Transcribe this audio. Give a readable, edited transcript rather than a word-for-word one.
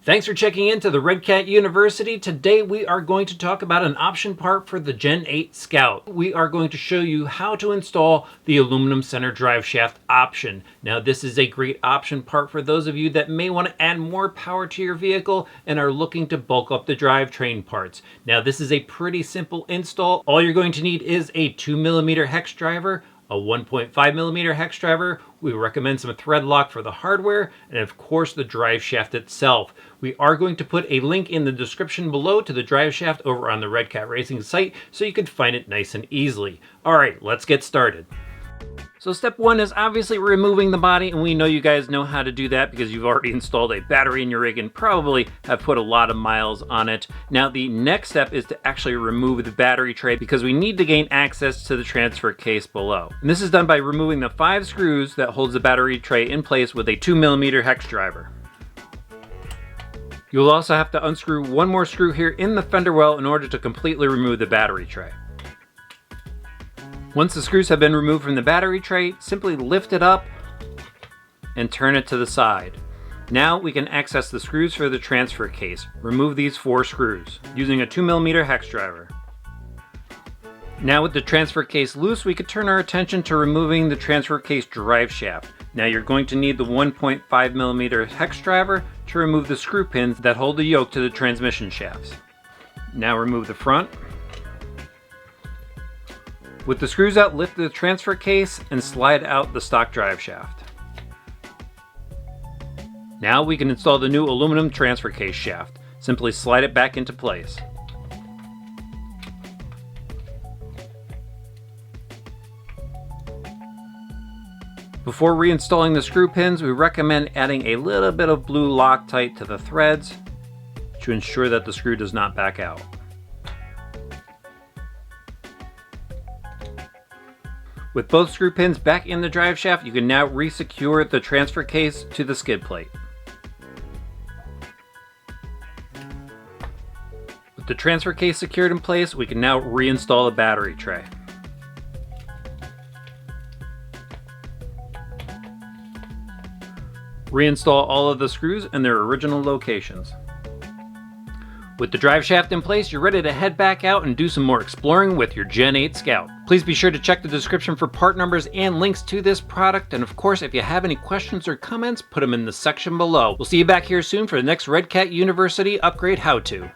Thanks for checking into the Redcat University. Today we are going to talk about an option part for the Gen 8 Scout. We are going to show you how to install the aluminum center drive shaft option. Now this is a great option part for those of you that may want to add more power to your vehicle and are looking to bulk up the drivetrain parts. Now this is a pretty simple install. All you're going to need is a 2mm hex driver, a 1.5mm hex driver. We recommend some thread lock for the hardware, and of course the drive shaft itself. We are going to put a link in the description below to the drive shaft over on the Redcat Racing site so you can find it nice and easily. Alright, let's get started. So step one is obviously removing the body, and we know you guys know how to do that because you've already installed a battery in your rig and probably have put a lot of miles on it. Now the next step is to actually remove the battery tray because we need to gain access to the transfer case below. And this is done by removing the 5 screws that holds the battery tray in place with a 2mm hex driver. You'll also have to unscrew one more screw here in the fender well in order to completely remove the battery tray. Once the screws have been removed from the battery tray, simply lift it up and turn it to the side. Now we can access the screws for the transfer case. Remove these 4 screws using a 2mm hex driver. Now with the transfer case loose, we could turn our attention to removing the transfer case drive shaft. Now you're going to need the 1.5mm hex driver to remove the screw pins that hold the yoke to the transmission shafts. Now remove the front. With the screws out, lift the transfer case and slide out the stock drive shaft. Now we can install the new aluminum transfer case shaft. Simply slide it back into place. Before reinstalling the screw pins, we recommend adding a little bit of blue Loctite to the threads to ensure that the screw does not back out. With both screw pins back in the drive shaft, you can now re-secure the transfer case to the skid plate. With the transfer case secured in place, we can now reinstall the battery tray. Reinstall all of the screws in their original locations. With the drive shaft in place, you're ready to head back out and do some more exploring with your Gen 8 Scout. Please be sure to check the description for part numbers and links to this product. And of course, if you have any questions or comments, put them in the section below. We'll see you back here soon for the next Redcat University Upgrade How-To.